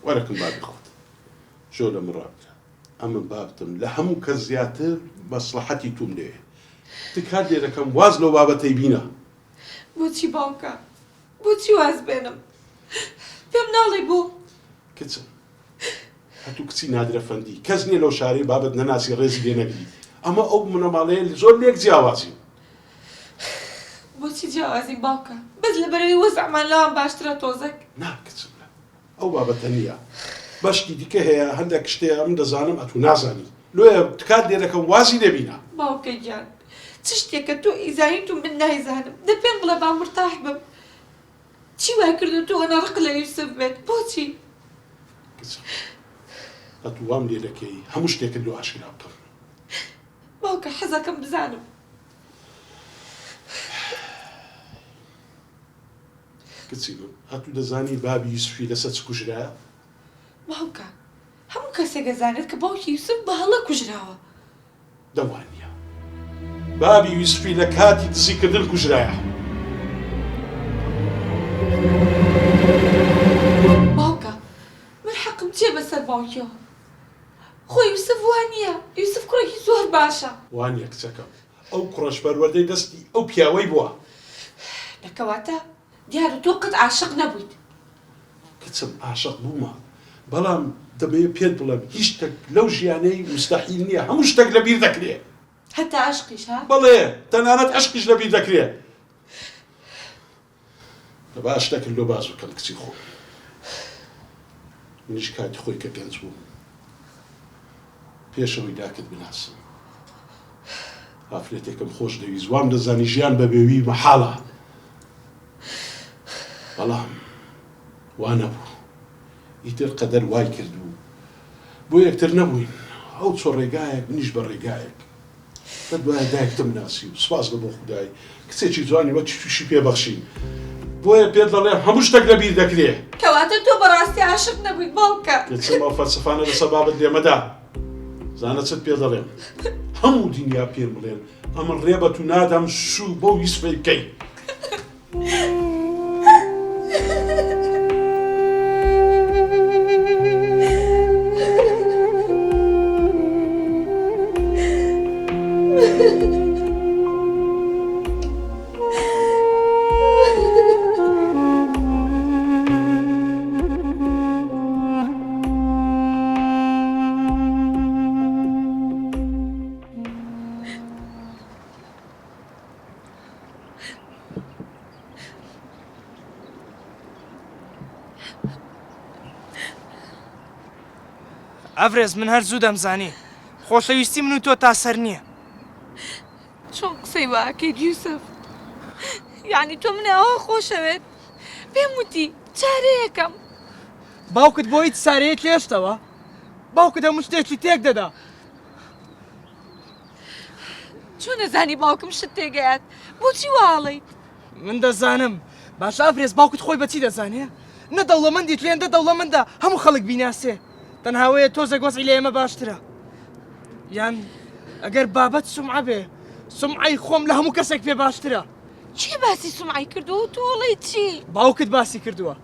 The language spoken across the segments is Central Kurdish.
وەرەکەم بابی خۆت شۆ لە مڕابکە ئەمە بابتم لە هەموو کە زیاتر مەسلحەتی توم لێ تکات لێ دەکەم واز لەو بابەتەی بینە بۆچی باوکە بۆچی واز بێنم پێم ناڵێ بۆ کچم هەتوو کچی نادرەفەندی کەس نییە لەو شارەی بابەت نەناسی ڕێزی لێ نەگری ئەمە ئەو منەماڵەیە زۆر لێک جیاوازی بۆچی جیاوازی باوکە بەس لەبەرەوەی وەزعمان لەوان باشترە تۆزێک نا کچم ئەو بابەتە نییە بەشتی دیکە هەیە هەندێک شتەیە من دەزانم ئەتوو نازانی لۆیە تکات لێ دەکەم وازی لێبینە باوکە گیان چ شتێکە تۆ ئیزانی تو من نایزانم دە پێم بڵێ با مرتاح بم چی وای کردو تۆ ئەنە ڕق لە یوسف بێت بۆچی کچم هەتوو وام لێ دەکەی هەموو شتێکت لۆ ئاشکرا بکەم باوکە حەزەکەم بزانم کچی من هەتوو دەزانی بابی یوسفی لەسەر چ کوژرایە باوکە هەموو کەسێک دەزانێت کە باوکی یوسف بە هەڵە کوژراوە دەوانیە بابی یوسفی لە کاتی دزیکردن کوژرایە باوکە من حەقم چێ بەسەر باوکیەوە خۆی یوسف وانییە یوسف کوڕێکی زۆر باشە وانیە کچەکەم ئەو کوڕەش پەروەردەی دەستی ئەو پیاوەی بووە دەکەواتە دیارە تۆ قەت عاشق نەبوویت کچم عاشق بوومە بەڵام دەبێت پێت بڵێم هیچ شتێک لەو ژیانەی مستەحیل نییە هەموو شتێک لەبیر دەکرێت هەتا عاشقیش ها بەڵێ تەنانەت عشقیش لەبیر دەکرێت باش شتێکت لۆ باز بکەم کچی خۆ منیش کاتی خۆی کە گەنج بووم پێشەوەی داکت بناسم ئافرێتێکم خۆش دەویست وام دەزانی ژیان بە بێوی مەحاڵە بەڵام وا نەبوو ئیتر قەدەر وای کردبوو بۆ یەکتر نەبووین ئەو چۆ ڕێگایەک منیش بە ڕێگایەک بە دوایە دایکتم ناسی و سپاس لە بۆ خودای کچێکی جوانی وە تووشی پێبەخشین بۆیە پێت دەڵێم هەموو شتێک لەبیر دەکرێت کەواتە تۆ بەڕاستی عاشق نەبوویت باوکە دەچم ئەو فەلسەفانە لەسەر بابەت لێمەدا زانە چت پێ دەڵێم هەموو دنیا پێم بڵێن ئەمە ڕێبەت و نادەم شوو بۆ یوسفەی بکەی ئەڤرێز من هەر زوو دەمزانی خۆشەویستی من و تۆ تا سەر نییە چۆن قسەی واکەیت یوسف یعنی تۆ منە ئەوە خۆشەوێت پێم وتی چارەیەکەم باوکت بۆیت سارەیەت لێشتەوە باوکت هەموو شتێکی تێک دەدا چۆن نەزانی باوکم شت تێگەیات بۆچی واڵیت من دەزانم باش ئەڤرێز باوکت خۆی بەچی دەزانێ نە دەوڵەمەندی توێندە دەوڵەمەندە هەموو خەڵک بیناسێ تەنهاوەیە تۆزە گۆزی لە ئێمە باشترە یان ئەگەر بابەت سومعە بێ سومعەی خۆم لە هەموو کەسێک پێ باشترە چی باسی سومعی کردو و توڵی چی باوکت باسی کردووە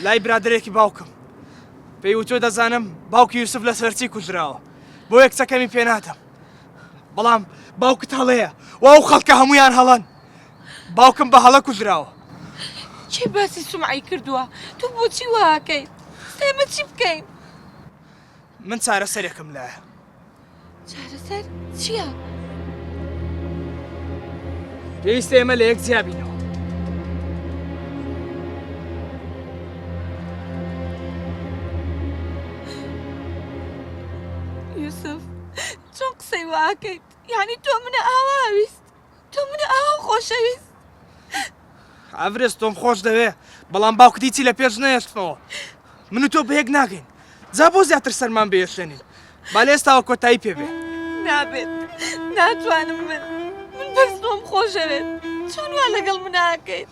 لای برادرێکی باوکم پێی و تۆ دەزانم باوکی یوسف لە سەرچی کوژراوە بۆ یەک چەکەمی پێ ناتەم بەڵام باوکت هەڵەیە و ئەو خەڵکە هەمویان هەڵەن باوکم بە هەڵە کوژراوە چی باسی سومعی کردووە تۆ بۆچی واکەیت ئێمە چی بکەین من چارەسەرێکم لایە چارەسەر چییە پێویستە ئێمە لە یەک جیابینەوە یوسف چۆن قسەی واکەیت یعنی تۆ منە ئاواویست تۆ منە ئاوا خۆشەویست ئەڤرێز تۆم خۆش دەوێ بەڵام باوکتی چی لە پێش نەهێشتنەوە من و تۆ بەیەک ناگەین جا بۆ زیاتر سەرمان بێشێنین با لە ئێستاوە کۆتایی پێبێ نابێت ناتوانم من بەس تۆم خۆشەوێت چۆن وا لەگەڵ من ناکەیت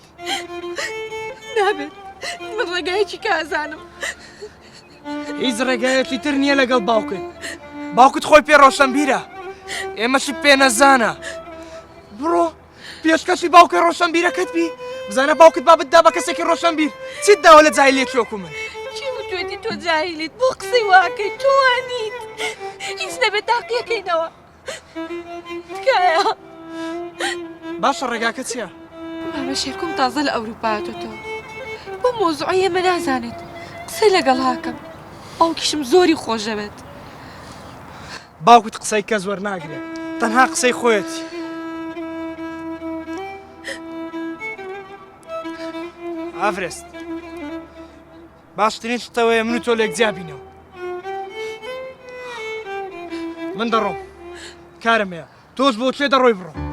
نابێت من ڕێگایەکی کازانم هیچ ڕێگایەکی تر نییە لەگەڵ باوکت باوکت خۆی پێ ڕۆشنبیرە ئێمەشی پێ نەزانە بڕۆ پێشکەشی باوکە ڕۆشنبیرەکەت بی بزانە باوکت با بتدا بە کەسێکی ڕۆشنبیر چیت داوە لە جای لێ چۆک و من چی وتوێتی تۆ جاهیلیت بۆ قسەی واکەی توانیت هیچ نەبێت تاقیەکەینەوە تکایە باشە ڕێگاکە چییە؟ مامە شێرکۆم تازە لە ئەوروپایەتەوە بۆ مۆزوعی ئێمە نازانێت قسەی لەگەڵ هاکەم باوکیشم زۆری خۆشەوێت باوکت قسەی کەس وەرناگرێت تەنها قسەی خۆیەتی ئافرست باشترین شتەوەیە من و تۆ لێک جیابینەوە من دەڕۆم کارم هەیە تۆش بۆ کوێ دەڕۆی بڕۆ